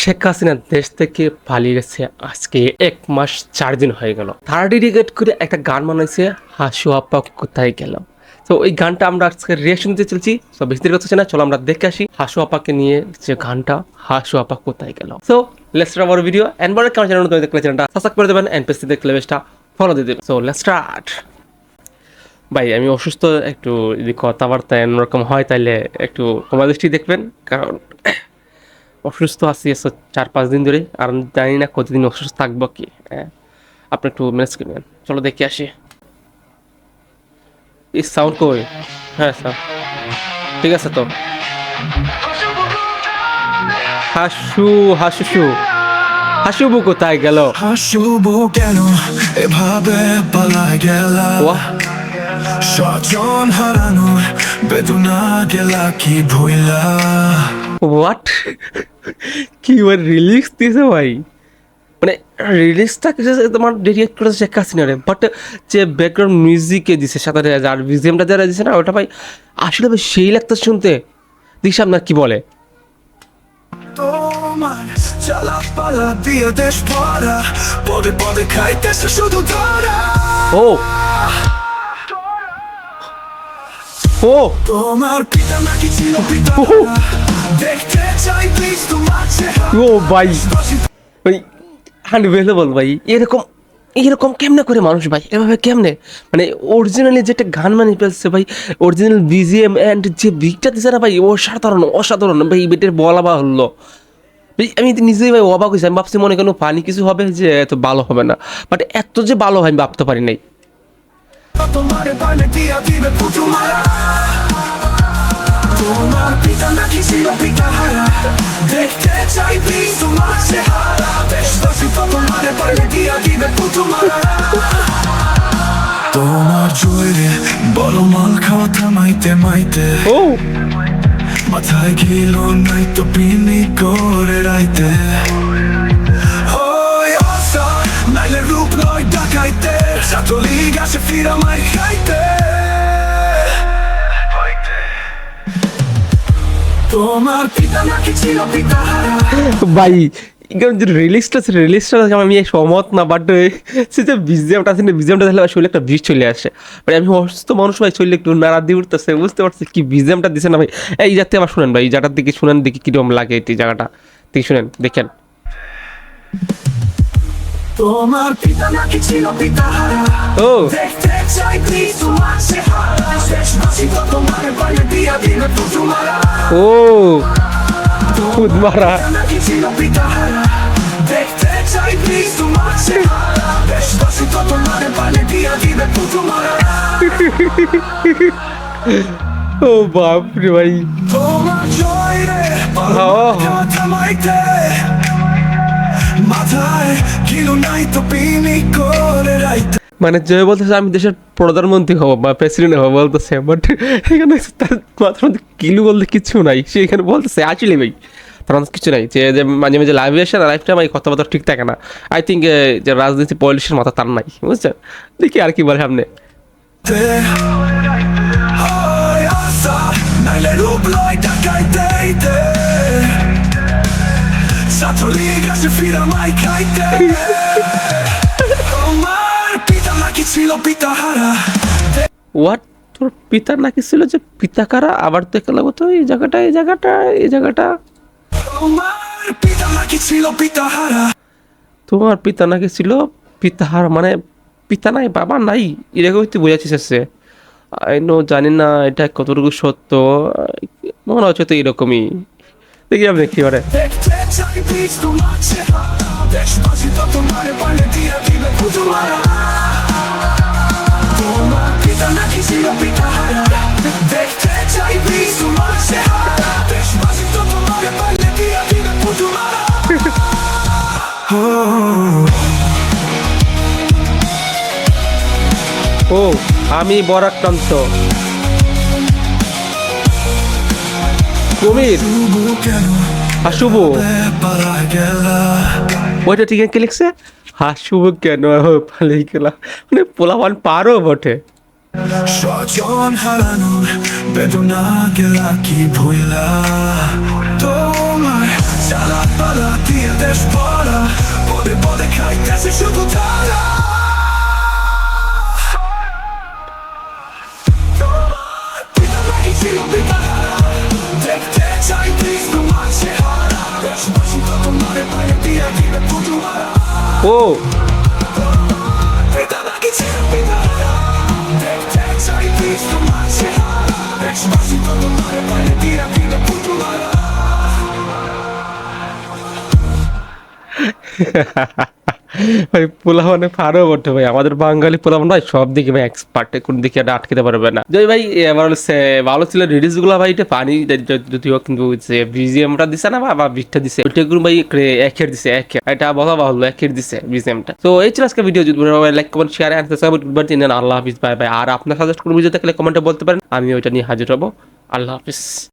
শেখ হাসিনা দেশ থেকে পালিয়ে গেছে আজকে 1 মাস 4 দিন হয়ে গেল। তারা ডেডিকেট করে একটা গান বানাইছে, হাসু আপা কোথায় গেল। তো ওই গানটা আমরা আজকে রিয়াকশন দিতে চলছি। তো বেশি দেরি করতেছি না, চলো আমরা দেখে আসি হাসু আপাকে নিয়ে যে গানটা হাসু আপা কোথায় গেল। So let's start our video and বড় কেমন চ্যানেল নতুন দেখলে চ্যানেলটা সাবস্ক্রাইব করে দেবেন এন্ড পেজে দেখলে বেশটা ফলো দিয়ে দেবেন। So let's start. ভাই আমি অসুস্থ, একটু যদি কথাবার্তা এরকম হয় তাহলে একটু ক্ষমা দৃষ্টি দেখবেন, কারণ অসুস্থ আছি 4-5 দিন ধরে, আর জানি না কতদিন অসুস্থ থাকবো কি। আপনি একটু ম্যানেজ করবেন। চলো দেখে আসি। এই সাউন্ড কই? হ্যাঁ স্যার, ঠিক আছে। তো হাসু হাসু হাসুবু কোথায় গেল? হাসুবু কেন এভাবে পালায় গেলা? স্বজন হারানো বেদনা গেলা কি ভুইলা? হোয়াট? কি ওর রিলিক্স দিয়েছে ভাই, মানে রিলিক্সটা তোমার ডেডিকেট করেছে শেখ হাসিনা রে, বাট যে ব্যাকগ্রাউন্ড মিউজিকে দিছে সাথে আর বিজিএমটা যারা দিছে না, ওটা ভাই আসলে ভাই সেই লাগতো শুনতে। দেখি আপনার কি বলে। তোমার চালাপালা দিয়ে দেশ ভরা, পদে পদে খাইতেছে শুধু ধরা। ও ও তোমার পিতা নাকি ছিল পিতা, দেখতে চাই প্লিজ তোমার চেহারা। ও ভাই ভাই আনবিলিভেবল ভাই, এরকম এরকম কেমনে করে মানুষ ভাই, এভাবে কেমনে, মানে অরিজিনালি যেটা গান বানিয়ে ফেলছে ভাই, অরিজিনাল বিজিএম অ্যান্ড যে বিটটা দিছে না ভাই, অসাধারণ অসাধারণ ভাই। বেটের বলা বা হলো ভাই, আমি নিজেই ভাই অবাক হয়েছি। আমি ভাবছি মনে কোনো পানি কিছু হবে যে এত ভালো হবে না, বাট এত যে ভালো হয় আমি ভাবতে পারি নাই। তোমার পালে দিয়া দিবে পুটু মারা। তোমার পিতা নাকি ছিল পিতা হারা, দেখতে চাই প্লিজ তোমার চেহারা। দেশবাসী তো তোমার পালে দিয়া দিবে পুটু মারা। তোমার জুয়েরে বড় মাল খাওয়া থামাইতে মাইতে, ও মাথায় গেল নাই তো পিনি করে রাইতে। ওই আশা নাইলে রূপ নয় ডাকাইতে, সাতলি গাছে ফিরা মাই খাইতে। তোমার পিতা নাকি ছিল পিতা হারা। ভাই যে রিলিজটা আমি সহমত না, বাট সে যে বিজিএমটা আছে না, বিজিএমটা তাহলে শরীরে একটা বিষ চলে আসে ভাই। আমি অসুস্থ মানুষ ভাই, শরীরে একটু নাড়া দিয়ে উঠতেছে, বুঝতে পারছি কি বিজিএমটা দিছে না ভাই। এই যাতে আবার শুনেন ভাই, এই জায়গাটার দিকে শুনেন, দেখি কিরকম লাগে এই জায়গাটা, দেখি শুনেন, দেখেন। তোমার পিতা নাকি ছিল পিতা হারা, ও দেখতে চাই প্লিজ তোমার চেহারা। দেশবাসী তো তোমার পালে দিয়া দিবে পুটু মারা। ও খুদ মারা। নাকি ছিল পিতা হারা, দেখতে চাই প্লিজ তোমার চেহারা। দেশবাসী তো তোমার পালে দিয়া দিবে পুটু মারা। ও বাপ রে ভাই, তোমার জয় রে থামাইতে, মাথায় কিলো নাই তো পিনি করে রাইতে। মানে জয় বলতেছে আমি দেশের প্রধানমন্ত্রী হবো বা প্রেসিডেন্ট হবো বলতেছে, বাট এখানে তার মাথার মধ্যে কিলু বলতে কিছু নাই। সে এখানে বলতেছে আসলে ভাই তার মধ্যে কিছু নাই, যে মাঝে মাঝে লাইভে আসে না, লাইফটা আমার কথাবার্তা ঠিক থাকে না। আই থিঙ্ক যে রাজনীতি পলিটিক্সের মাথা তার নাই, বুঝছেন। দেখি আর কি বলে সামনে। নাইলে রূপ নয় ডাকাইতে, সাতলি গাছে ফিরা মাই খাইতে। তোমার পিতা নাকি ছিল পিতা হারা। হোয়াট? তোর পিতার নাকি ছিল যে পিতা কারা? আবার দেখে লাগবো তো এই জায়গাটা, এই জায়গাটা, এই জায়গাটা। তোমার পিতা নাকি ছিল পিতা হারা। তোমার পিতা নাকি ছিল পিতাহার, মানে পিতা নাই বাবা নাই, এরকমই তুই বোঝাচ্ছিস সে। জানি না এটা কতটুকু সত্য, মনে হচ্ছে তো এরকমই। দেখি আপনি কি করে। দেখতে চাই প্লিজ তোমার চেহারা। দেশবাসী তো তোমার পালে দিয়া দিবে পুটু মারা। তোমার পিতা নাকি ছিল পিতা হারা, দেখতে চাই প্লিজ তোমার চেহারা। দেশবাসী তো তোমার পালে দিয়া দিবে পুটু মারা। ও আমি বরাক্রান্ত কুমির হাসুবু, ওইটা ঠিক আছে লিখছে হাসুবু কেন পালিয়ে গেলা, মানে পোলাপান পারো বটে। স্বজন হারানোর বেদনা গেলা কি ভুইলা? তোমার চালাপালা দিয়ে দেশ ভরা পদে পদে খাইতেছে শুধু তারা পিতা নাকি ছিল পিতাহারা দেখতে চাই please তোমার চেহারা দেশবাসী তো তোমার পায়ে দিয়া দিবে পুতুহারা ও পিতা নাকি ছিল পিতাহারা দেখতে চাই please তোমার চেহারা দেশবাসী তো তোমার পায়ে দিয়া দিবে পুতুহারা ভাই পোলাও মানে পারো বটে ভাই, আমাদের বাঙালি পোলাও ভাই সব দিকে ভাই এক্সপার্ট, কোন দিকে এটা আটকাতে পারবে না। যে ভাই এবার হচ্ছে ভালো ছিল রিডিস গুলো ভাই, এটা পানি যদিও কিন্তু যে বিজিএমটা দিছে না বা বিটটা দিছে ওইটা গুলো ভাই একের দিছে, একের এটা বলা ভালো একের দিছে বিজিএমটা। তো এই ছিল আজকে ভিডিও, যদি like comment share and subscribe. আল্লাহ হাফিজ, বাই বাই। আর আপনার সাজেস্ট কোনো ভিডিও থাকলে কমেন্টে বলতে পারেন, আমি ওইটা নিয়ে হাজির হবো। আল্লাহ হাফিজ।